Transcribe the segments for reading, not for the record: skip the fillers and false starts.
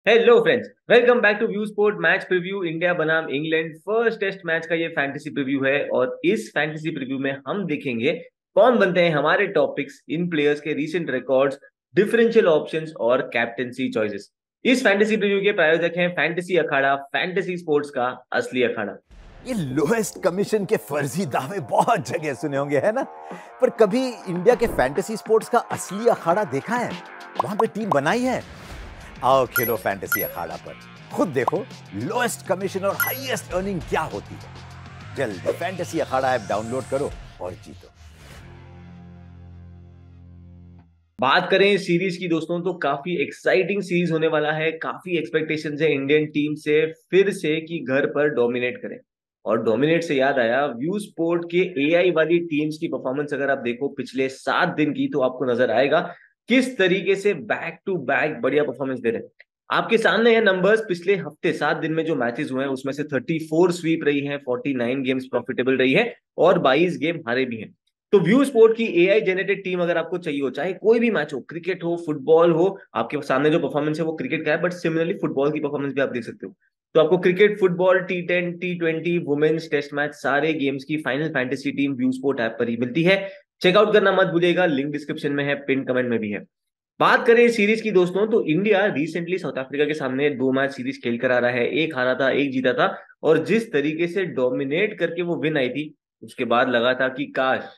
Hello friends, welcome back to view sport match preview. India बनाम England first test match का ये fantasy preview है और इस फैंटेसी प्रीव्यू में हम देखेंगे कौन बनते हैं हमारे टॉपिक्स, इन प्लेयर्स के रीसेंट रिकॉर्ड्स, डिफरेंशियल ऑप्शंस और कैप्टेंसी चॉइसेस। इस फैंटेसी प्रीव्यू के प्रायोजक हैं फैंटेसी अखाड़ा, फैंटेसी स्पोर्ट्स का असली अखाड़ा। ये लोएस्ट कमीशन के फर्जी दावे बहुत जगह सुने होंगे, है ना? पर कभी इंडिया के फैंटेसी स्पोर्ट्स का असली अखाड़ा देखा है? वहां पे टीम बनाई है। आओ खेलो फैंटेसी अखाड़ा पर, खुद देखो लोएस्ट कमीशन और हाईएस्ट अर्निंग क्या होती है। जल्दी फैंटेसी अखाड़ा ऐप डाउनलोड करो और जीतो। बात करें सीरीज की दोस्तों, तो काफी एक्साइटिंग सीरीज होने वाला है। काफी एक्सपेक्टेशंस है इंडियन टीम से फिर से कि घर पर डोमिनेट करें। और डोमिनेट से याद आया, व्यू स्पोर्ट के एआई वाली टीम्स की परफॉर्मेंस अगर आप देखो पिछले 7 दिन की, तो आपको नजर आएगा किस तरीके से बैक टू बैक बढ़िया परफॉर्मेंस दे रहे हैं। आपके सामने है नंबर्स। पिछले हफ्ते 7 दिन में जो मैचेस हुए हैं उसमें से 34 स्वीप रही है, 49 गेम्स प्रॉफिटेबल रही है और 22 गेम हारे भी हैं। तो व्यू स्पोर्ट की एआई जनरेटेड टीम अगर आपको चाहिए हो, चाहे कोई भी मैच हो, क्रिकेट हो, फुटबॉल हो, आपके सामने जो परफॉर्मेंस है वो क्रिकेट का है, बट सिमिलरली फुटबॉल की परफॉर्मेंस भी आप देख सकते हो। तो आपको cricket, football, T10, T20, women's test match, सारे गेम्स की final fantasy team view sport app पर ही मिलती है। चेकआउट करना मत भूलिएगा, लिंक डिस्क्रिप्शन में है, पिन कमेंट में भी है। बात करें सीरीज की दोस्तों, तो इंडिया रिसेंटली साउथ अफ्रीका के सामने 2 मैच सीरीज खेल कर आ रहा है। एक हारा था, एक जीता था। और जिस तरीके से डोमिनेट करके वो विन आई थी, उसके बाद लगा था कि काश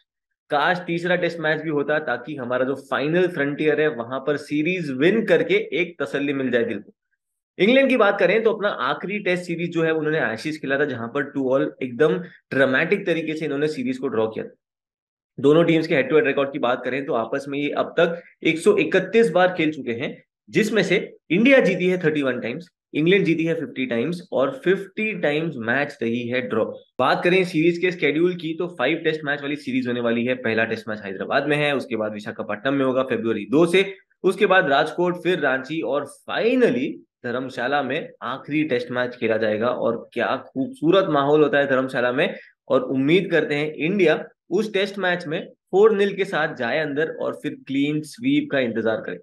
काश तीसरा टेस्ट मैच भी होता, ताकि हमारा जो फाइनल फ्रंटियर है वहां पर सीरीज विन करके एक तसल्ली मिल जाए दिल को। इंग्लैंड की बात करें तो अपना आखिरी टेस्ट सीरीज जो है उन्होंने एशेज खेला था, जहां पर 2-2 एकदम ड्रामेटिक तरीके से इन्होंने सीरीज को ड्रॉ किया था। दोनों टीम्स के हेड टू हेड रिकॉर्ड की बात करें तो आपस में ये अब तक 131 बार खेल चुके हैं, जिसमें से इंडिया जीती है 31 टाइम्स, इंग्लैंड जीती है 50 टाइम्स और 50 टाइम्स मैच रही है ड्रॉ। बात करें सीरीज के स्केड्यूल की, तो 5 टेस्ट मैच वाली सीरीज होने वाली है। पहला टेस्ट मैच हैदराबाद में है, उसके बाद विशाखापट्टनम में होगा February 2 से, उसके बाद राजकोट, फिर रांची और फाइनली धर्मशाला में आखिरी टेस्ट मैच खेला जाएगा। और क्या खूबसूरत माहौल होता है धर्मशाला में। और उम्मीद करते हैं इंडिया उस टेस्ट मैच में 4-0 के साथ जाए अंदर और फिर क्लीन स्वीप का इंतजार करे।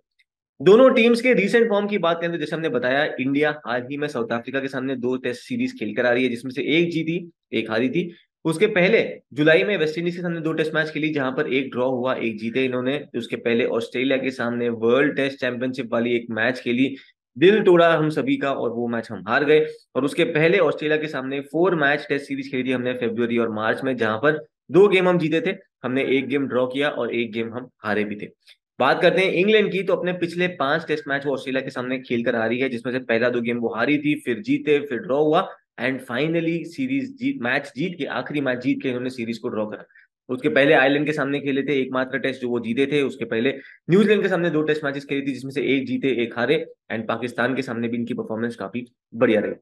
दोनों टीम्स के रीसेंट फॉर्म की बात करें तो जैसे हमने बताया, इंडिया हाल ही में साउथ अफ्रीका के सामने 2 टेस्ट सीरीज खेलकर आ रही है, जिसमें से एक जीती, एक हारी थी। उसके पहले जुलाई में वेस्ट इंडीज के सामने 2 टेस्ट मैच खेली, जहां पर एक ड्रॉ हुआ, एक जीते इन्होंने। उसके पहले ऑस्ट्रेलिया के सामने वर्ल्ड टेस्ट चैंपियनशिप वाली एक मैच खेली, दिल तोड़ा हम सभी का, और वो मैच हम हार गए। और उसके पहले ऑस्ट्रेलिया के सामने 4 मैच टेस्ट सीरीज खेली थी हमने फरवरी और मार्च में, जहां पर 2 गेम हम जीते थे, हमने एक गेम ड्रॉ किया और एक गेम हम हारे भी थे। बात करते हैं इंग्लैंड की, तो अपने पिछले 5 टेस्ट मैच वो ऑस्ट्रेलिया के सामने खेल कर आ रही है, जिसमें से पहला 2 गेम वो हारी थी, फिर जीते, फिर ड्रॉ हुआ एंड फाइनली सीरीज जीत, मैच जीत के, आखिरी मैच जीत के इन्होंने सीरीज को ड्रॉ करा। उसके पहले आयरलैंड के सामने खेले थे एकमात्र टेस्ट जो वो जीते थे। उसके पहले न्यूजीलैंड के सामने 2 टेस्ट मैचेस खेली थी, जिसमें से एक जीते, एक हारे। एंड पाकिस्तान के सामने भी इनकी परफॉर्मेंस काफी बढ़िया रही।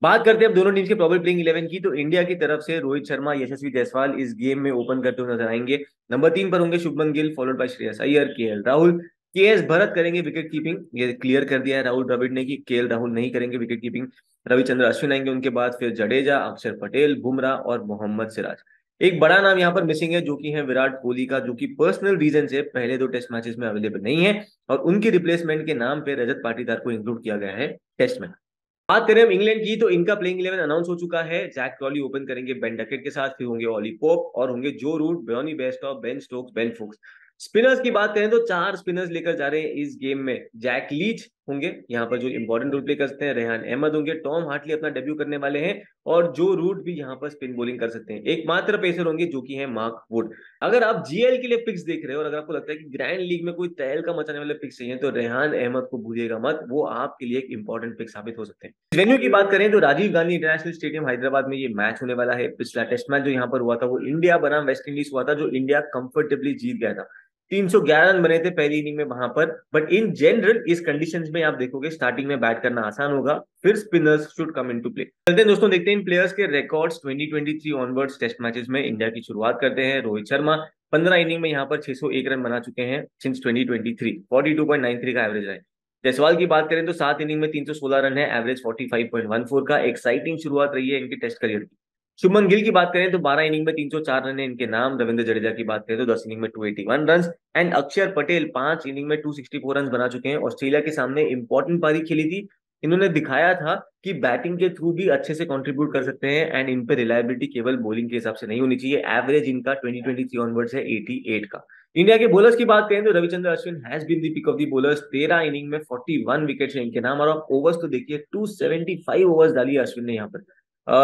बात करते हैं अब दोनों टीम्स के प्रॉबल प्लेइंग 11 की, तो इंडिया की तरफ से रोहित शर्मा, यशस्वी जायसवाल इस गेम में ओपन करते हुए नजर आएंगे। नंबर 3 पर होंगे Shubman Gill, followed by Shreyas Iyer, KL Rahul. KS Bharat करेंगे विकेट कीपिंग, ये क्लियर कर दिया है राहुल द्रविड़ ने कि केएल राहुल नहीं करेंगे विकेट कीपिंग। रविचंद्र अश्विन आएंगे उनके बाद, फिर जडेजा, अक्षर पटेल, बुमराह और मोहम्मद सिराज। एक बड़ा नाम यहाँ पर मिसिंग है, जो कि है विराट कोहली का, जो कि पर्सनल रीजन से पहले 2 टेस्ट मैचेस में अवेलेबल नहीं है। और उनकी रिप्लेसमेंट के नाम पे रजत पाटीदार को इंक्लूड किया गया है टेस्ट में। बात करें हम इंग्लैंड की, तो इनका प्लेइंग 11 अनाउंस हो चुका है। जैक क्रॉली ओपन करेंगे बेन डकेट के साथ, फिर होंगे ऑली पोप और होंगे जो रूट, बेयनी Bairstow, Ben Stokes, Ben Foakes. Spinners की बात करें तो 4 स्पिनर्स लेकर जा रहे हैं इस गेम में। जैक लीच होंगे यहाँ पर जो इंपॉर्टेंट रोल प्ले कर सकते हैं, रेहान अहमद होंगे, टॉम हार्टली अपना डेब्यू करने वाले हैं और जो रूट भी यहाँ पर स्पिन बॉलिंग कर सकते हैं। एकमात्र पेसर होंगे जो कि है मार्क वुड। अगर आप जीएल के लिए पिक्स देख रहे हो और अगर आपको लगता है कि ग्रैंड लीग में कोई तहलका मचाने वाले पिक्स चाहिए, तो रेहान अहमद को भूलिएगा मत, वो आपके लिए एक इंपॉर्टेंट पिक साबित हो सकते हैं। वेन्यू की बात करें तो राजीव गांधी इंटरनेशनल स्टेडियम हैदराबाद में ये मैच होने वाला है। पिछला टेस्ट मैच जो यहाँ पर हुआ था वो इंडिया बनाम वेस्ट इंडीज हुआ था, जो इंडिया कंफर्टेबली जीत गया था। 311 रन बने थे पहली इनिंग में वहां पर। बट इन जनरल इस कंडीशंस में आप देखोगे स्टार्टिंग में बैट करना आसान होगा, फिर spinners should come into play. चलते हैं दोस्तों, देखते हैं इन प्लेयर्स के रिकॉर्ड्स 2023 ऑनवर्ड्स टेस्ट मैचेस में। इंडिया की शुरुआत करते हैं। रोहित शर्मा 15 इनिंग में यहाँ पर 601 रन बना चुके हैं सिंस 2023, 42.93 का एवरेज है। जायसवाल की बात करें तो 7 इनिंग में 316 रन है, एवरेज 45.14 का। एक्साइटिंग शुरुआत रही है इनकी टेस्ट करियर की। शुभमन गिल की बात करें तो 12 इनिंग में 304 रन है इनके नाम। रविंद्र जडेजा की बात करें तो 10 इनिंग में 281 रन। एंड अक्षर पटेल 5 इनिंग में 264 रन बना चुके हैं। ऑस्ट्रेलिया के सामने इंपॉर्टेंट पारी खेली थी, इन्होंने दिखाया था कि बैटिंग के थ्रू भी अच्छे से कंट्रीब्यूट कर सकते हैं, एंड इन पे रिलायबिलिटी केवल बॉलिंग के हिसाब से नहीं होनी चाहिए। एवरेज इनका 2023 ऑनवर्ड्स है 88 का। इंडिया के बॉलर्स की बात करें तो Ravichandra Ashwin has been the pick of the bowlers. 13 inning में 41 विकेट है इनके नाम, और आप ओवर्स तो देखिए 275 ओवर्स डाली है अश्विन ने यहाँ पर।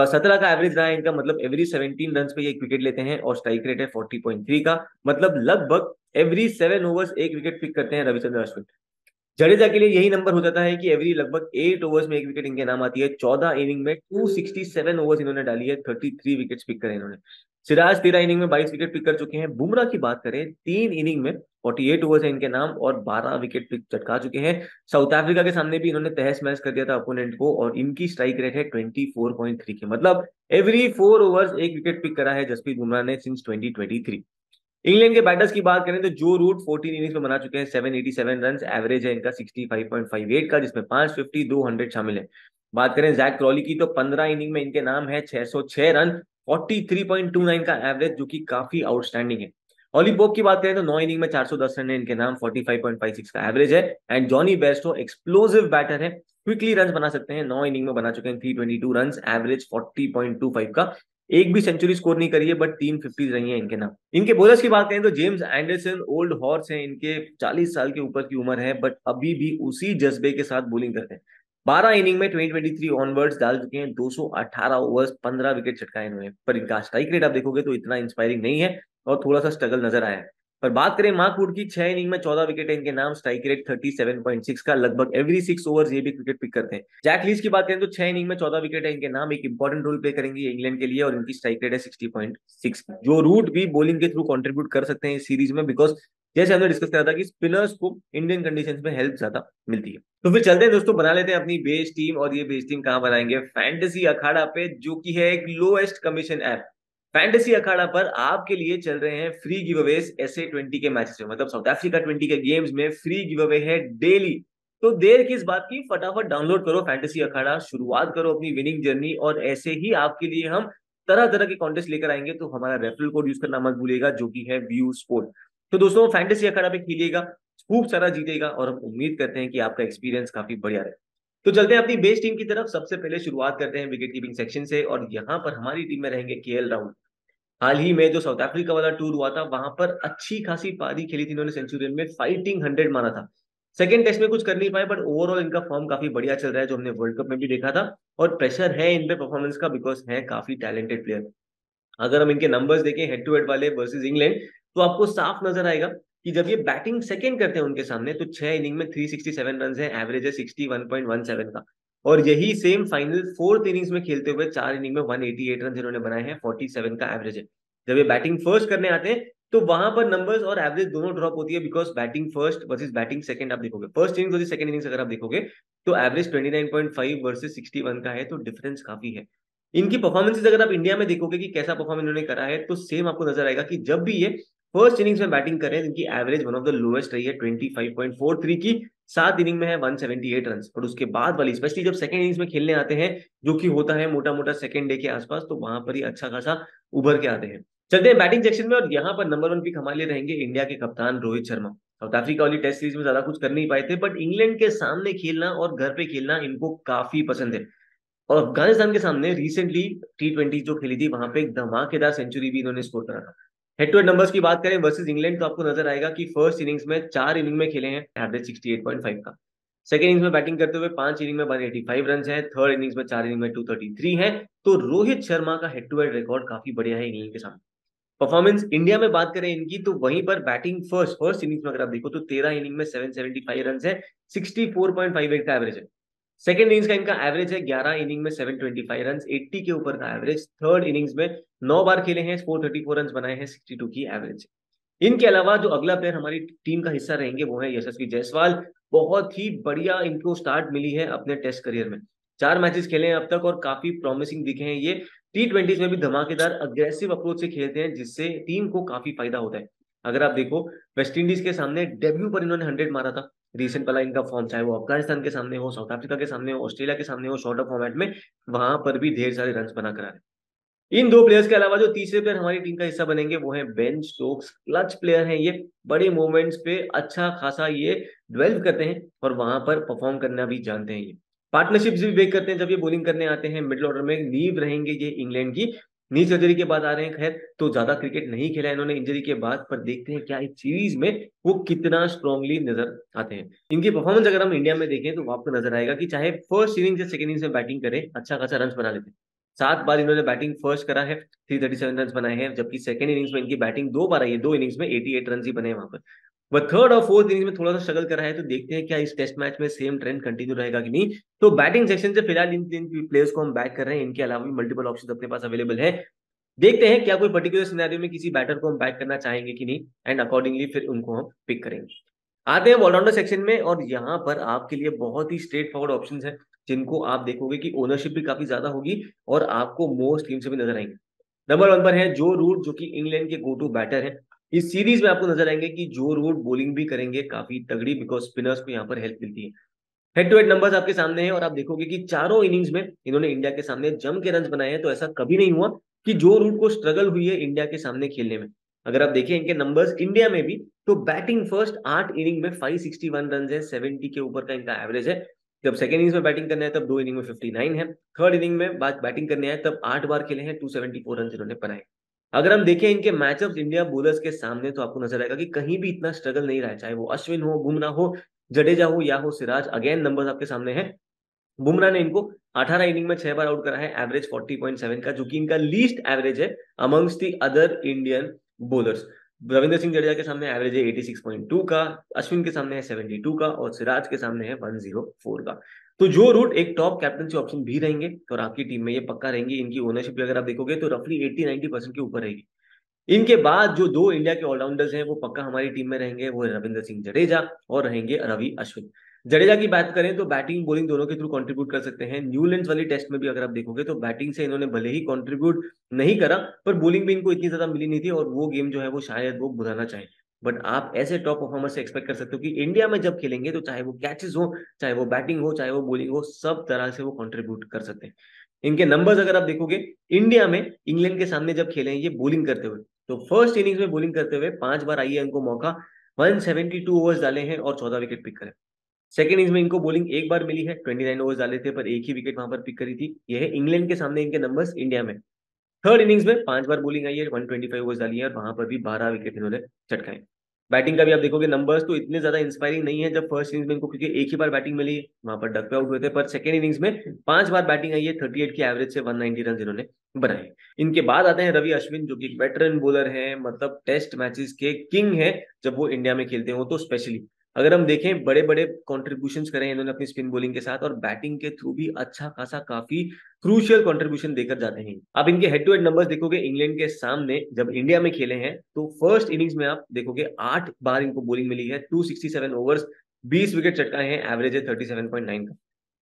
17 का एवरेज रहा है इनका, मतलब एवरी 17 रन पे एक विकेट लेते हैं, और स्ट्राइक रेट है 40.3 का, मतलब लगभग एवरी 7 ओवर्स एक विकेट पिक करते हैं रविचंद्र अश्विन। जडेजा के लिए यही नंबर हो जाता है कि एवरी लगभग 8 ओवर्स में एक विकेट इनके नाम आती है। 14 इनिंग में 267 ओवर्स इन्होंने डाली है, 33 विकेट पिक करे इन्होंने। सिराज 13 इनिंग में 22 विकेट पिक कर चुके हैं। बुमराह की बात करें, 3 इनिंग में 48 ओवर्स है इनके नाम, और 12 विकेट पिक चटका चुके हैं। साउथ अफ्रीका के सामने भी इन्होंने तहस महस कर दिया था अपोनेंट को, और इनकी स्ट्राइक रेट है 24.3 की, मतलब एवरी 4 ओवर्स एक विकेट पिक करा है जसप्रीत बुमराह ने सिंस 2023। इंग्लैंड के बैटर्स की बात करें तो जो रूट 14 इनिंग्स में बना चुके हैं, 787 रन, एवरेज है इनका 65.58 का, जिसमें 550 200 शामिल है। बात करें जैक क्रॉली की तो 15 इनिंग में इनके नाम है 606 रन, 43.29 का एवरेज, जो कि काफी आउटस्टैंडिंग है। ऑली पोप की बात करें तो 9 इनिंग में 410 रन है इनके नाम, 45.56 का एवरेज है। And Jonny Bairstow explosive batter है, क्विकली रन बना सकते हैं। 9 इनिंग में बना चुके हैं 322 रन, एवरेज 40.25 का। एक भी सेंचुरी स्कोर नहीं करी है, बट 350 रही है इनके नाम। इनके बॉलर्स की बात करें तो जेम्स एंडरसन ओल्ड हॉर्स है, इनके 40 साल के ऊपर की उम्र है, बट अभी भी उसी जज्बे के साथ बॉलिंग करते हैं। 12 इनिंग में 2023 ऑनवर्ड्स डाल चुके हैं, 218 ओवर्स, 15 विकेट चटकाए इन्होंने, पर इनका स्ट्राइक रेट आप देखोगे तो इतना इंस्पायरिंग नहीं है, और थोड़ा सा स्ट्रगल नजर आया है। पर बात करें मार्क वुड की, 6 इनिंग में 14 विकेट है इनके नाम, स्ट्राइक रेट 37.6 का, लगभग एवरी 6 ओवर्स ये भी विकेट पिक करते हैं। जैक लीज की बात करें तो 6 इनिंग में 14 विकेट है इनके नाम, एक इंपॉर्टेंट रोल प्ले करेंगे इंग्लैंड के लिए, और इनकी स्ट्राइक रेट है 60.6। जो रूट भी बॉलिंग के थ्रू कंट्रीब्यूट कर सकते हैं इस सीरीज में, बिकॉज जैसे हमने डिस्कस करा था कि स्पिनर्स को इंडियन कंडीशंस में हेल्प ज्यादा मिलती है। तो फिर चलते हैं दोस्तों, बना लेते हैं अपनी बेस टीम, और ये बेस टीम कहाँ बनाएंगे? फैंटेसी अखाड़ा पे, जो कि है एक लोएस्ट कमीशन ऐप। फैंटेसी अखाड़ा पर आपके लिए चल रहे हैं फ्री गिव अवेज SA20 के मैचेस में, मतलब साउथ अफ्रीका 20 के गेम्स में फ्री गिव अवे है डेली। तो देर किस बात की, फटाफट डाउनलोड करो फैंटेसी अखाड़ा, शुरुआत करो अपनी विनिंग जर्नी, और ऐसे ही आपके लिए हम तरह तरह के कॉन्टेस्ट लेकर आएंगे। तो हमारा रेफरल कोड यूज करना मत भूलिएगा, जो कि है व्यू स्पोर्ट। तो दोस्तों फैंटेसी अखाड़ा पे खेलिएगा, खूब सारा जीतेगा, और हम उम्मीद करते हैं कि आपका एक्सपीरियंस काफी बढ़िया रहे। तो चलते हैं अपनी बेस टीम की तरफ। सबसे पहले शुरुआत करते हैं विकेट कीपिंग सेक्शन से, और यहाँ पर हमारी टीम में रहेंगे KL राहुल। हाल ही में जो साउथ अफ्रीका वाला टूर हुआ था, वहां पर अच्छी खासी पारी खेली थी इन्होंने, सेंचुरियन में फाइटिंग 100 मारा था। सेकंड टेस्ट में कुछ कर नहीं पाए, बट ओवरऑल इनका फॉर्म काफी बढ़िया चल रहा है, जो हमने वर्ल्ड कप में भी देखा था। और प्रेशर है इन पे परफॉर्मेंस का, बिकॉज है काफी टैलेंटेड प्लेयर। अगर हम इनके नंबर्स देखें हेड टू हेड वाले वर्सेस इंग्लैंड, तो आपको साफ नजर आएगा कि जब ये बैटिंग सेकंड करते हैं उनके सामने, तो 6 इनिंग में 367 रन है, एवरेज है 61.17 का। और यही सेम फाइनल फोर्थ इनिंग्स में खेलते हुए 4 इनिंग में 188 रन इन्होंने बनाए हैं, 47 का एवरेज है। जब ये बैटिंग फर्स्ट करने आते हैं, तो वहां पर नंबर्स और एवरेज दोनों ड्रॉप होती है, because batting first versus batting second आप देखोगे, first innings versus second innings अगर आप देखोगे, तो एवरेज 29.5 वर्सेस 61 का है, तो डिफरेंस काफी है। इनकी परफॉर्मेंसेज अगर आप इंडिया में देखोगे कि कैसा परफॉर्म इन्होंने करा है, तो सेम आपको नजर आएगा कि जब भी ये फर्स्ट इनिंग्स में बैटिंग कर रहे हैं, इनकी average one of the lowest रही है 25.43 की। 7 इनिंग में है 178 रन, और उसके बाद वाली स्पेशली जब सेकंड इनिंग्स में खेलने आते हैं, जो कि होता है मोटा मोटा सेकंड डे के आसपास, तो वहां पर ही अच्छा खासा उभर के आते हैं। चलते हैं बैटिंग सेक्शन में, और यहाँ पर नंबर 1 पिक हमारे लिए रहेंगे इंडिया के कप्तान रोहित शर्मा। साउथ अफ्रीका वाली टेस्ट सीरीज में ज्यादा कुछ कर नहीं पाए थे, बट इंग्लैंड के सामने खेलना और घर पे खेलना इनको काफी पसंद है। और अफगानिस्तान के सामने रिसेंटली T20 जो खेली थी, वहां पे एक धमाकेदार सेंचुरी भी इन्होंने स्कोर करा था। हेड टू हेड नंबर्स की बात करें वर्सेस इंग्लैंड, तो आपको नजर आएगा कि फर्स्ट इनिंग्स में 4 इनिंग में खेले हैं, एवरेज 68.5 का। सेकेंड इनिंग्स में बैटिंग करते हुए 5 इनिंग में 185 रन है, थर्ड इनिंग्स में 4 इनिंग में 233 है। तो रोहित शर्मा का हेड टू हेड रिकॉर्ड काफी बढ़िया है इंग्लैंड के सामने। परफॉर्मेंस इंडिया में बात करें इनकी, तो वहीं पर बैटिंग फर्स्ट इनिंग्स में अगर आप देखो, तो 13 इनिंग में 775 रन है, 64.58 का एवरेज है। सेकेंड इनिंग्स का इनका एवरेज है 11 इनिंग में 725 रन, 80 के ऊपर का एवरेज। थर्ड इनिंग्स में 9 बार खेले हैं, 434 रन बनाए हैं, 62 की एवरेज। इनके अलावा जो अगला प्लेयर हमारी टीम का हिस्सा रहेंगे, वो है यशस्वी जायसवाल। बहुत ही बढ़िया इनको स्टार्ट मिली है अपने टेस्ट करियर में। 4 मैचेस खेले हैं अब तक, और काफी प्रॉमिसिंग दिखे हैं ये। T20 में भी धमाकेदार अग्रेसिव अप्रोच से खेलते हैं, जिससे टीम को काफी फायदा होता है। अगर आप देखो, वेस्ट इंडीज के सामने डेब्यू पर इन्होंने 100 मारा था। रिसेंट वाला इनका फॉर्म, चाहे वो अफगानिस्तान के सामने हो, साउथ अफ्रीका के सामने हो, ऑस्ट्रेलिया के सामने हो, शॉर्टर फॉर्मेट में, वहां पर भी ढेर सारे रन बना कर आ रहे हैं। इन 2 प्लेयर्स के अलावा जो तीसरे प्लेयर हमारी टीम का हिस्सा बनेंगे, वो है बेन स्टोक्स। क्लच प्लेयर हैं ये, बड़े मोमेंट्स पे अच्छा खासा ये ड्वेल्व करते हैं, और वहां पर परफॉर्म करना भी जानते हैं ये। पार्टनरशिप्स भी ब्रेक करते हैं जब ये बॉलिंग करने आते हैं। मिडिल ऑर्डर में नींव रहेंगे ये इंग्लैंड की। नी सर्जरी के बाद आ रहे हैं, खैर तो ज्यादा क्रिकेट नहीं खेला इन्होंने इंजरी के बाद, पर देखते हैं क्या इस सीरीज में वो कितना स्ट्रांगली नजर आते हैं। इनकी परफॉर्मेंस अगर हम इंडिया में देखें तो आपको नजर आएगा कि चाहे फर्स्ट इनिंग से सेकंड इनिंग में बैटिंग करें, अच्छा खासा रन बना लेते हैं। 7 बार इन्होंने बैटिंग फर्स्ट करा है, 337 रन बनाए हैं, जबकि सेकंड इनिंग्स में इनकी बैटिंग 2 बार आई है, 2 इनिंग्स में 88 रन ही बने हैं वहां पर। वह थर्ड और फोर्थ इनिंग्स में थोड़ा सा स्ट्रगल करा है, तो देखते हैं क्या इस टेस्ट मैच में सेम ट्रेंड कंटिन्यू रहेगा कि नहीं। तो बैटिंग सेक्शन से फिलहाल इन तीन प्लेयर्स को हम बैक कर रहे हैं, इनके अलावा भी मल्टीपल ऑप्शन अपने पास अवेलेबल है। देखते हैं क्या कोई पर्टिकुलर सिनेरियो में किसी बैटर को हम बैक करना चाहेंगे कि नहीं, एंड अकॉर्डिंगली फिर उनको हम पिक करेंगे। आते हैं ऑलराउंडर सेक्शन में, और यहाँ पर आपके लिए बहुत ही स्ट्रेट फॉरवर्ड ऑप्शंस हैं, जिनको आप देखोगे कि ओनरशिप भी काफी ज्यादा होगी और आपको मोस्ट टीम से भी नजर आएंगे। नंबर 1 पर है जो रूट, जो कि इंग्लैंड के गो टू बैटर है। इस सीरीज में आपको नजर आएंगे कि जो रूट बॉलिंग भी करेंगे काफी तगड़ी, बिकॉज स्पिनर्स को यहाँ पर हेल्प मिलती है। हेड टू हेड नंबर्स आपके सामने हैं, और आप देखोगे कि चारों इनिंग्स में इन्होंने इंडिया के सामने जम के रन बनाए हैं, तो ऐसा कभी नहीं हुआ कि जो रूट को स्ट्रगल हुई है इंडिया के सामने खेलने में। अगर आप देखें इनके नंबर्स इंडिया में भी, तो बैटिंग फर्स्ट 8 इनिंग में 561 रन है, 70 के ऊपर का इनका एवरेज है। जब सेकंड इनिंग्स में बैटिंग करना है तब 2 इनिंग में 59 है। थर्ड इनिंग में बैटिंग करने आए तब 8 बार खेले हैं, 274 रन इन्होंने बनाए। अगर हम देखें इनके मैचअप्स इंडिया बॉलर्स के सामने, तो आपको नजर आएगा कि कहीं भी इतना स्ट्रगल नहीं रहा है, चाहे वो अश्विन हो, बुमराह हो, जडेजा हो या हो सिराज। अगेन नंबर्स आपके सामने हैं। बुमराह ने इनको 18 इनिंग में 6 बार आउट करा है, एवरेज 40.7 का, जो कि इनका लीस्ट एवरेज है amongst the other Indian bowlers. Ravindra Singh Jadeja के सामने एवरेज है 86.2 का, अश्विन के सामने है 72 का, और सिराज के सामने है 104 का। तो जो रूट एक टॉप कैप्टनसी ऑप्शन भी रहेंगे और आपकी टीम में ये पक्का रहेंगे। इनकी ओनरशिप भी अगर आप देखोगे तो रफली 80-90% के ऊपर रहेगी। इनके बाद जो 2 इंडिया के ऑलराउंडर्स हैं वो पक्का हमारी टीम में रहेंगे, वो है रविंद्र सिंह जडेजा और रहेंगे रवि अश्विन। जडेजा की बात करें तो बैटिंग बॉलिंग दोनों के थ्रू कंट्रीब्यूट कर सकते हैं। न्यूजीलैंड वाली टेस्ट में भी अगर आप देखोगे तो बैटिंग से इन्होंने भले ही कंट्रीब्यूट नहीं करा, पर बॉलिंग भी इनको इतनी ज्यादा मिली नहीं थी, और वो गेम जो है वो शायद वो बुलाना चाहे। बट आप ऐसे टॉप परफॉर्मर से एक्सपेक्ट कर सकते हो कि इंडिया में जब खेलेंगे तो चाहे वो कैचेस हो, चाहे वो बैटिंग हो, चाहे वो बॉलिंग हो, सब तरह से वो कंट्रीब्यूट कर सकते हैं। इनके नंबर्स अगर आप देखोगे इंडिया में इंग्लैंड के सामने जब खेले हैं ये बॉलिंग करते हुए, तो फर्स्ट इनिंग्स में बॉलिंग करते हुए 5 बार आई है इनको मौका, 172 ओवर्स डाले हैं और 14 विकेट पिक करे। सेकंड इनिंग्स में इनको बॉलिंग 1 बार मिली है, 29 ओवर्स डाले थे, पर एक ही विकेट वहां पर पिक करी थी। ये है इंग्लैंड के सामने इनके नंबर्स इंडिया में। थर्ड इनिंग्स में 5 बार बॉलिंग आई है, 125 ओवर्स डाली है, और वहां पर भी 12 विकेट इन्होंने चटकाए। बैटिंग का भी आप देखोगे नंबर्स तो इतने ज्यादा इंस्पायरिंग नहीं है, जब फर्स्ट इनिंग्स में इनको क्योंकि एक ही बार बैटिंग मिली है, वहां पर डक पे आउट हुए थे, पर सेकंड इनिंग्स में 5 बार बैटिंग आई है, 38 की एवरेज से 190 रन इन्होंने बनाए। इनके बाद आते हैं रवि अश्विन, जो कि एक वेटरन बॉलर है, मतलब टेस्ट मैचेस के किंग है जब वो इंडिया में खेलते हो तो स्पेशली। अगर हम देखें बड़े बड़े कॉन्ट्रीब्यूशन करे इन्होंने अपनी स्पिन बॉलिंग के साथ, और बैटिंग के थ्रू भी अच्छा खासा काफी क्रूशियल कंट्रीब्यूशन देकर जाते हैं। आप इनके हेड टू हेड नंबर्स देखोगे इंग्लैंड के सामने जब इंडिया में खेले हैं, तो फर्स्ट इनिंग्स में आप देखोगे 8 बार इनको बॉलिंग मिली है, 267 ओवर्स, 20 विकेट चटकाए हैं, एवरेज है 37.9 का।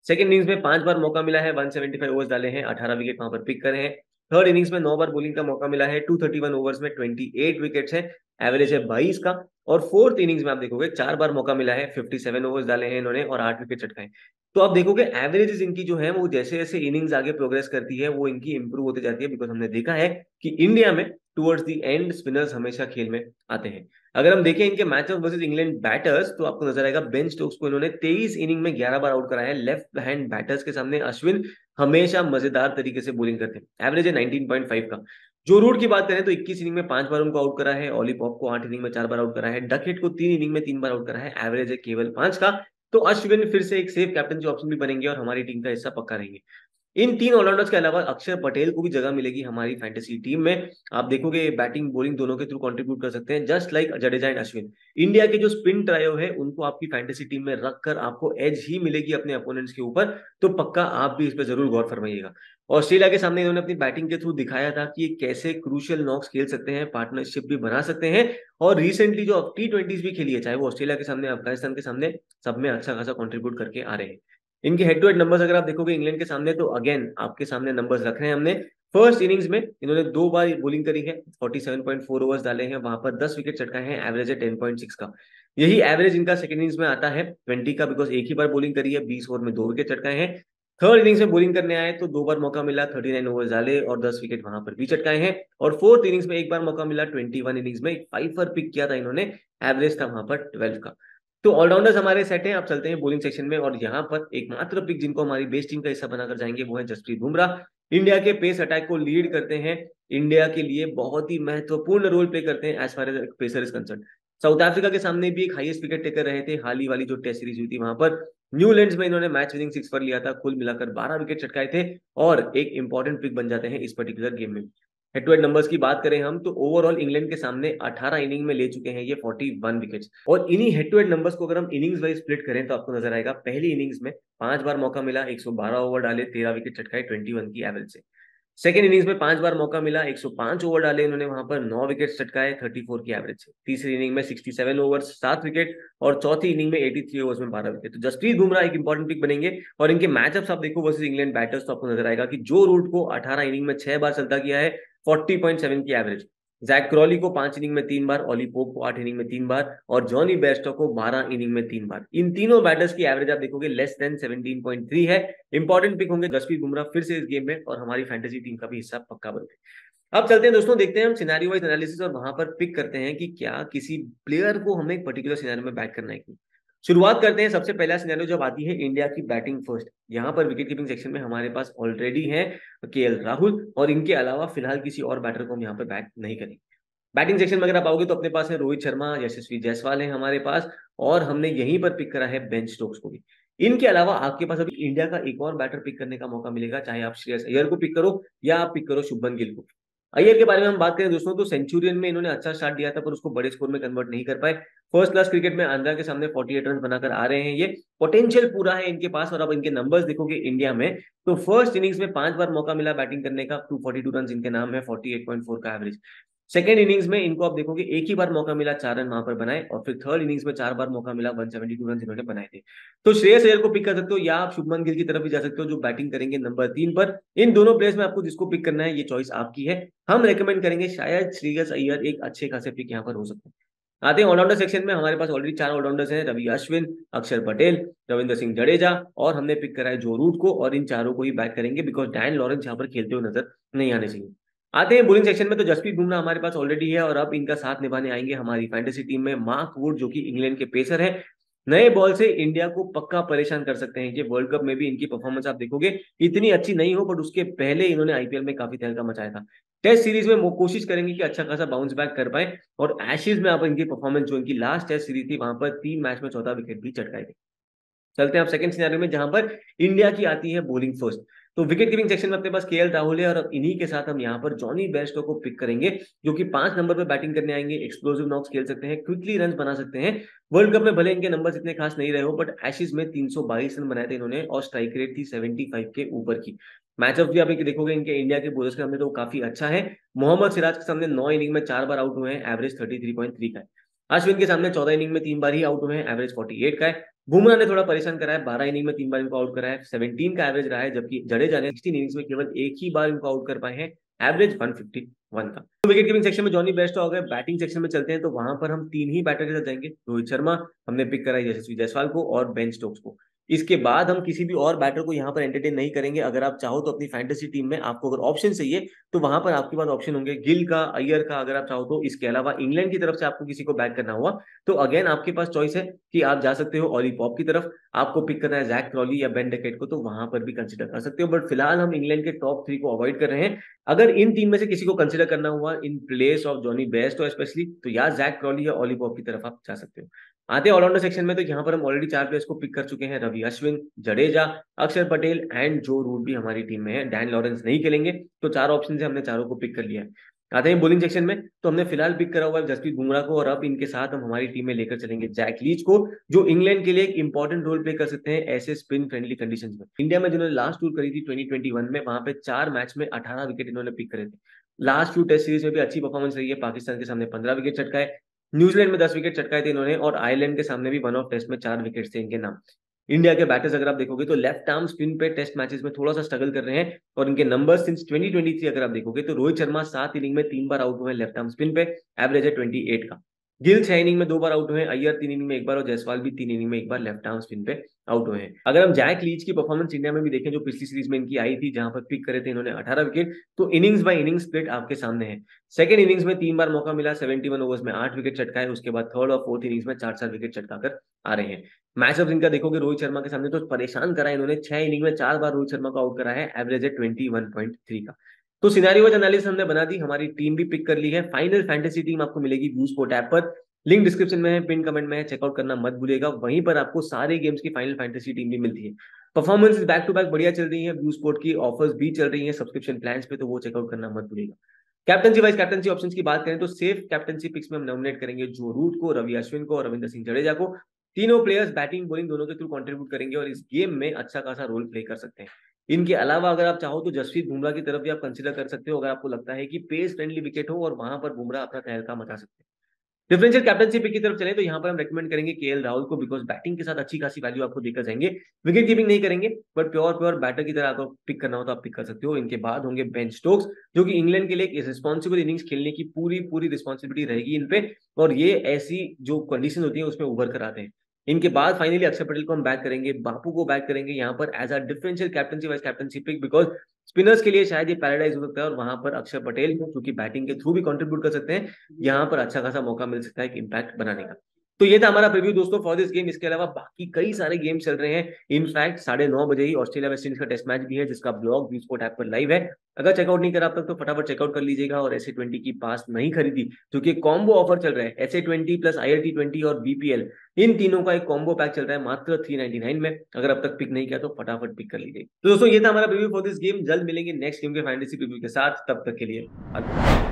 सेकंड इनिंग्स में 5 बार मौका मिला है, 175 ओवर्स डाले हैं, 18 विकेट वहां पर पिक करे हैं। थर्ड इनिंग्स में 9 बार बॉलिंग का मौका मिला है, 231 ओवर्स में 28 विकेट्स है, एवरेज है 22 का। और फोर्थ इनिंग्स में आप देखोगे 4 बार मौका मिला है, 57 ओवर्स डाले हैं इन्होंने और 8 विकेट चटकाए। तो आप देखोगे एवरेजेस इनकी जो है वो जैसे जैसे इनिंग्स आगे प्रोग्रेस करती है वो इनकी इंप्रूव होती जाती है, बिकॉज हमने देखा है कि इंडिया में टुवर्ड्स द एंड स्पिनर्स हमेशा खेल में आते हैं। अगर हम देखें इनके मैचअप वर्सेस इंग्लैंड बैटर्स, तो आपको नजर आएगा बेन स्टोक्स को इन्होंने 23 इनिंग में 11 बार आउट कराया है। लेफ्ट हैंड बैटर्स के सामने अश्विन हमेशा मजेदार तरीके से बॉलिंग करते हैं, एवरेज है 19.5 का। जो रूट की बात करें तो 21 इनिंग में 5 बार उनको आउट करा है, ऑली पॉप को 8 इनिंग में 4 बार आउट करा है, डकहेट को 3 इनिंग में 3 बार आउट करा है, एवरेज है केवल 5 का। तो अश्विन फिर से एक सेफ कैप्टन ऑप्शन भी बनेंगे और हमारी टीम का हिस्सा पक्का रहेंगे। इन 3 ऑलराउंडर्स के अलावा अक्षर पटेल को भी जगह मिलेगी हमारी फैंटेसी टीम में। आप देखोगे बैटिंग बॉलिंग दोनों के थ्रू कंट्रीब्यूट कर सकते हैं, just like Jadeja and Ashwin. India के जो स्पिन ट्रायो है उनको आपकी फैंटेसी टीम में रखकर आपको एज ही मिलेगी अपने अपोनेंट्स के ऊपर, तो पक्का आप भी इस पर जरूर गौर फरमाइएगा। ऑस्ट्रेलिया के सामने इन्होंने अपनी बैटिंग के थ्रू दिखाया था कि ये कैसे क्रूशियल नॉक्स खेल सकते हैं, पार्टनरशिप भी बना सकते हैं, और रिसेंटली जो T20s भी खेली है, चाहे वो ऑस्ट्रेलिया के सामने, अफगानिस्तान के सामने, सब में अच्छा खासा कंट्रीब्यूट करके आ रहे हैं। इनके हेड टू हेड नंबर्स अगर आप देखोगे इंग्लैंड के सामने, तो अगेन आपके सामने नंबर्स रख रहे हैं हमने। फर्स्ट इनिंग्स में इन्होंने 2 बार बॉलिंग करी है, 47.4 ओवर्स डाले हैं, वहां पर 10 विकेट चटकाए हैं, एवरेज है 10.6 का। यही एवरेज इनका सेकंड इनिंग्स में आता है 20 का, बिकॉज एक ही बार बॉलिंग करी है, 20 ओवर में 2 विकेट चटकाए हैं। थर्ड इनिंग्स में बॉलिंग करने आए तो 2 बार मौका मिला, 39 ओवर्स डाले और 10 विकेट वहां पर भी चटकाए हैं। और फोर्थ इनिंग्स में 1 बार मौका मिला, 21 इनिंग्स में 5 पर पिक किया था इन्होंने, एवरेज था वहां पर 12 का। तो ऑलराउंडर्स हमारे सेट हैं। अब चलते हैं बॉलिंग सेक्शन में, और यहाँ पर एकमात्र पिक जिनको हमारी बेस्ट टीम का हिस्सा बनाकर जाएंगे वो है जसप्रीत बुमराह। इंडिया के पेस अटैक को लीड करते हैं, इंडिया के लिए बहुत ही महत्वपूर्ण रोल प्ले करते हैं as far as pacer is concern. South Africa के सामने भी एक हाईएस्ट विकेट टेकर रहे थे, हाल ही वाली जो टेस्ट सीरीज हुई थी वहां पर न्यूलैंड्स में इन्होंने मैच विनिंग 6 पर लिया था, कुल मिलाकर 12 विकेट चटकाए थे और एक इंपॉर्टेंट पिक बन जाते हैं इस पर्टिकुलर गेम में। हेड टू हेड नंबर्स की बात करें हम तो ओवरऑल इंग्लैंड के सामने 18 इनिंग में ले चुके हैं ये 41 विकेट्स। और इन्हीं हेड टू हेड नंबर्स को अगर हम इनिंग्स वाइज स्प्लिट करें तो आपको नजर आएगा, पहली इनिंग्स में 5 बार मौका मिला, 112 ओवर डाले, 13 विकेट चटकाए 21 की एवरेज से। सेकेंड इनिंग्स में 5 बार मौका मिला, 105 ओवर डाले इन्होंने, वहां पर 9 विकेट चटकाए 34 की एवरेज से। तीसरी इनिंग में 67 ओवर 7 विकेट, और चौथी इनिंग में 83 ओवर्स में 12 विकेट। तो जसप्रीत बुमराह एक इंपॉर्टेंट पिक बनेंगे। और इनके मैचअप्स आप देखो वर्सेस इंग्लैंड बैटर्स तो आपको नजर आएगा कि जो रूट को 18 इनिंग में 6 बार चलता किया है, 40.7 की एवरेज। जैक क्रॉली को 5 इनिंग में 3 बार, ऑली पोप को 8 इनिंग में 3 बार, और जॉनी बेयरस्टो को 12 इनिंग में 3 बार। इन तीनों बैटर्स की एवरेज आप देखोगे लेस देन 17.3 है। इंपॉर्टेंट पिक होंगे जसप्रीत बुमराह फिर से इस गेम में, और हमारी फैंटेसी टीम का भी हिस्सा पक्का बनते हैं। अब चलते हैं दोस्तों, देखते हैं हम सिनेरियो वाइज एनालिसिस और वहां पर पिक करते हैं कि क्या किसी प्लेयर को हमें एक पर्टिकुलर सिनेरियो में बैक करना है कि। शुरुआत करते हैं, सबसे पहला सिनेरियो जब आती है इंडिया की बैटिंग फर्स्ट। यहाँ पर विकेट कीपिंग सेक्शन में हमारे पास ऑलरेडी है केएल राहुल, और इनके अलावा फिलहाल किसी और बैटर को हम यहाँ पर बैक नहीं करेंगे। बैटिंग सेक्शन में अगर आप आओगे तो अपने पास है रोहित शर्मा, यशस्वी जायसवाल है हमारे पास, और हमने यहीं पर पिक करा है बेन स्टोक्स को भी। इनके अलावा आपके पास अभी इंडिया का एक और बैटर पिक करने का मौका मिलेगा, चाहे आप श्रेयस अय्यर को पिक करो या आप पिक करो शुभमन गिल को। अय्यर के बारे में हम बात करें दोस्तों तो सेंचुरियन में इन्होंने अच्छा स्टार्ट दिया था पर उसको बड़े स्कोर में कन्वर्ट नहीं कर पाए। फर्स्ट क्लास क्रिकेट में आंध्रा के सामने 48 रन बनाकर आ रहे हैं, ये पोटेंशियल पूरा है इनके पास। और अब इनके नंबर्स देखोगे इंडिया में तो फर्स्ट इनिंग्स में 5 बार मौका मिला बैटिंग करने का, 242 रन इनके नाम है, 48.4 का एवरेज। सेकेंड इनिंग्स में इनको आप देखोगे एक ही बार मौका मिला, 4 रन वहां पर बनाए, और फिर थर्ड इनिंग्स में 4 बार मौका मिला, 172 रन इन्होंने बनाए थे। तो श्रेयस अय्यर को पिक कर सकते हो या आप शुभमन गिल की तरफ भी जा सकते हो जो बैटिंग करेंगे नंबर 3 पर। इन दोनों प्लेयर्स में आपको जिसको पिक करना है ये चॉइस आपकी है। हम रेकमेंड करेंगे शायद श्रेयस अय्यर एक अच्छे खासे पिक यहाँ पर हो सकते हैं। आते हैं ऑलराउंडर सेक्शन में, हमारे पास ऑलरेडी 4 ऑलराउंडर्स हैं, रवि अश्विन, अक्षर पटेल, रविंद्र सिंह जडेजा, और हमने पिक करा है जो रूट को, और इन चारों को ही बैक करेंगे बिकॉज डैन लॉरेंस यहाँ पर खेलते हुए नजर नहीं आने चाहिए। आते हैं बोलिंग सेक्शन में, तो जसप्रीत बुमराह हमारे पास ऑलरेडी है, और अब इनका साथ निभाने आएंगे हमारी फैंटेसी टीम में मार्क वुड जो कि इंग्लैंड के पेसर हैं। नए बॉल से इंडिया को पक्का परेशान कर सकते हैं ये। वर्ल्ड कप में भी इनकी परफॉर्मेंस आप देखोगे इतनी अच्छी नहीं हो, बट उसके पहले इन्होंने आईपीएल में काफी तहलका मचाया था। टेस्ट सीरीज में वो कोशिश करेंगे कि अच्छा खासा बाउंस बैक कर पाए, और एशेज में आप इनकी परफॉर्मेंस जो इनकी लास्ट टेस्ट सीरीज थी वहां पर 3 मैच में 14 विकेट भी चटकाए थे। चलते हैं आप सेकंड सिनेरियो में जहां पर इंडिया की आती है बॉलिंग फर्स्ट। तो विकेट कीपिंग सेक्शन में अपने पास केएल राहुल है, और अब इन्हीं के साथ हम यहाँ पर जॉनी बेयरस्टो को पिक करेंगे जो कि 5 नंबर पर बैटिंग करने आएंगे। एक्सप्लोसिव नॉक्स खेल सकते हैं, क्विकली रन बना सकते हैं। वर्ल्ड कप में भले इनके नंबर्स इतने खास नहीं रहे हो, बट एशेज में 322 रन बनाए थे इन्होंने, और स्ट्राइक रेट थी 75 के ऊपर की। मैचअप भी आप देखोगे इनके इंडिया के बॉलर्स के सामने तो काफी अच्छा है। मोहम्मद सिराज के सामने 9 इनिंग में 4 बार आउट हुए हैं, एवरेज 33.3 का है। अश्विन के सामने 14 इनिंग में 3 बार ही आउट हुए हैं, एवरेज 48 का है। बुमराह ने थोड़ा परेशान करा है, 12 इनिंग में 3 बार इनको आउट करा है, 17 का एवरेज रहा है, जबकि जडेजा ने 16 इनिंग्स में केवल एक ही बार इनको आउट कर पाए हैं, एवरेज 151 का। तो विकेट कीपिंग सेक्शन में जॉनी बेयरस्टो हो गए। बैटिंग सेक्शन में चलते हैं तो वहां पर हम 3 ही बैटर के साथ जाएंगे। रोहित शर्मा हमने पिक करा है, यशस्वी जायसवाल को और बेन स्टोक्स को। इसके बाद हम किसी भी और बैटर को यहाँ पर एंटरटेन नहीं करेंगे। अगर आप चाहो तो अपनी फैंटेसी टीम में आपको अगर ऑप्शन चाहिए तो वहां पर आपके पास ऑप्शन होंगे गिल का, अय्यर का, अगर आप चाहो तो। इसके अलावा इंग्लैंड की तरफ से आपको किसी को बैक करना हुआ तो अगेन आपके पास चॉइस है कि आप जा सकते हो ऑली पॉप की तरफ, आपको पिक करना है जैक क्रॉली या बेन डेकेट को, तो वहां पर भी कंसिडर कर सकते हो। बट फिलहाल हम इंग्लैंड के टॉप 3 को अवॉइड कर रहे हैं। अगर इन 3 में से किसी को कंसिडर करना हुआ in place of Jonny Bairstow specially, तो या जैक क्रॉली या ऑली पॉप की तरफ आप जा सकते हो। आते हैं ऑलराउंडर सेक्शन में, तो यहाँ पर हम ऑलरेडी 4 प्लेयर्स को पिक कर चुके हैं, रवि अश्विन, जडेजा, अक्षर पटेल एंड जो रूट भी हमारी टीम में है। डैन लॉरेंस नहीं खेलेंगे, तो 4 ऑप्शन से हमने चारों को पिक कर लिया है। आते हैं बॉलिंग सेक्शन में, तो हमने फिलहाल पिक करा हुआ है जसप्रीत बुमराह को, और अब इनके साथ हम हमारी टीम में लेकर चलेंगे जैक लीच को, जो इंग्लैंड के लिए एक इंपॉर्टेंट रोल प्ले कर सकते हैं ऐसे स्पिन फ्रेंडली कंडीशंस में। इंडिया में जिन्होंने लास्ट टूर करी थी 2021 में, वहां पे 4 मैच में 18 विकेट इन्होंने पिक करे थे। लास्ट 2 टेस्ट सीरीज में भी अच्छी परफॉर्मेंस रही है, पाकिस्तान के सामने 15 विकेट चटकाए, न्यूजीलैंड में 10 विकेट चटकाए थे इन्होंने, और आयरलैंड के सामने भी 1 ऑफ टेस्ट में 4 विकेट थे इनके नाम। इंडिया के बैटर्स अगर आप देखोगे तो लेफ्ट आर्म स्पिन पे टेस्ट मैचेस में थोड़ा सा स्ट्रगल कर रहे हैं, और इनके नंबर सिंस 2023 अगर आप देखोगे तो रोहित शर्मा 7 इनिंग में 3 बार आउट हुए हैं लेफ्ट आर्म स्पिन पे, एवरेज है 28 का। गिल 6 इनिंग में 2 बार आउट हुए हैं, अय्यर 3 इनिंग में 1 बार और जायसवाल भी 3 इनिंग में 1 बार लेफ्ट आर्म स्पिन पे आउट हुए हैं। अगर हम जैक लीच की परफॉर्मेंस इंडिया में भी देखें, जो पिछली सीरीज में इनकी आई थी, जहां पर पिक करे थे इन्होंने 18 विकेट, तो इनिंग्स बाय इनिंग्स स्प्लिट आपके सामने है। सेकंड इनिंग्स में 3 बार मौका मिला, 71 ओवर्स में 8 विकेट चटकाए, उसके बाद थर्ड और फोर्थ इनिंग्स में 4-4 विकेट चटकाकर आ रहे हैं। मैचअप इनका देखोगे रोहित शर्मा के सामने तो परेशान करा इन्होंने, 6 इनिंग में 4 बार रोहित शर्मा को आउट करा है, एवरेज है 21.3 का। तो सिनेरियो वाइज एनालिसिस हमने बना दी, हमारी टीम भी पिक कर ली है। फाइनल फैंटेसी टीम आपको मिलेगी व्यू स्पोर्ट ऐप पर, लिंक डिस्क्रिप्शन में है, पिन कमेंट में है, चेकआउट करना मत भूलिएगा। वहीं पर आपको सारे गेम्स की फाइनल फैंटेसी टीम भी मिलती है। परफॉर्मेंस बैक टू बैक बढ़िया चल रही है, व्यू स्पोर्ट की ऑफर्स भी चल रही है सब्सक्रिप्शन प्लान्स पे, तो वो चेकआउट करना मत भूलिएगा। कैप्टनसी वाइज कैप्टनसी ऑप्शंस की बात करें तो सेफ कैप्टनसी पिक्स में हम नॉमिनेट करेंगे जो रूट को, रवि अश्विन को और रविंद्र सिंह जडेजा को। तीनों प्लेयर्स बैटिंग बॉलिंग दोनों के थ्रू कंट्रीब्यूट करेंगे और इस गेम में अच्छा खासा रोल प्ले कर सकते हैं। इनके अलावा अगर आप चाहो तो जसप्रीत बुमराह की तरफ भी आप कंसीडर कर सकते हो, अगर आपको लगता है कि पेस फ्रेंडली विकेट हो और वहां पर बुमराह अपना तहलका मचा सकते हैं। डिफरेंशियल कैप्टनशिप की तरफ चले तो यहाँ पर हम रेकमेंड करेंगे केएल राहुल को, बिकॉज बैटिंग के साथ अच्छी खासी वैल्यू आपको देकर जाएंगे। विकेट कीपिंग नहीं करेंगे, बट प्योर प्योर बैटर की तरह आपको पिक करना हो तो आप पिक कर सकते हो। इनके बाद होंगे बेन स्टोक्स, जो कि इंग्लैंड के लिए एक रिस्पॉन्सिबल इनिंग्स खेलने की पूरी पूरी रिस्पॉन्सिबिलिटी रहेगी इन पे, और ये ऐसी जो कंडीशन होती है उसमें उभर कर आते हैं। इनके बाद फाइनली अक्षर पटेल को हम बैक करेंगे, बापू को बैक करेंगे यहाँ पर as a differential captaincy vice captaincy pick, because spinners के लिए शायद ये पैराडाइज हो सकता है, और वहां पर अक्षर पटेल को क्योंकि बैटिंग के थ्रू भी कंट्रीब्यूट कर सकते हैं, यहाँ पर अच्छा खासा मौका मिल सकता है एक इम्पैक्ट बनाने का। तो ये था हमारा प्रीव्यू दोस्तों फॉर दिस गेम। इसके अलावा बाकी कई सारे गेम चल रहे हैं। इनफैक्ट 9:30 बजे ही ऑस्ट्रेलिया वेस्ट इंडीज का टेस्ट मैच भी है, जिसका ब्लॉग व्यू स्पोर्ट ऐप पर लाइव है। अगर चेकआउट नहीं करा अब तक तो फटाफट चेकआउट कर लीजिएगा। और SA20 की पास नहीं खरीदी, जो कि कॉम्बो ऑफर चल रहा है, SA20 प्लस ILT20 और BPL, इन तीनों का एक कॉम्बो पैक चल रहा है मात्र 399 में। अगर अब तक पिक नहीं किया तो फटाफट पिक कर लीजिए। तो दोस्तों ये था हमारा प्रीव्यू फॉर दिस गेम। जल्द मिलेंगे नेक्स्ट गेम के फैंटेसी प्रीव्यू के साथ, तब तक के लिए अलविदा।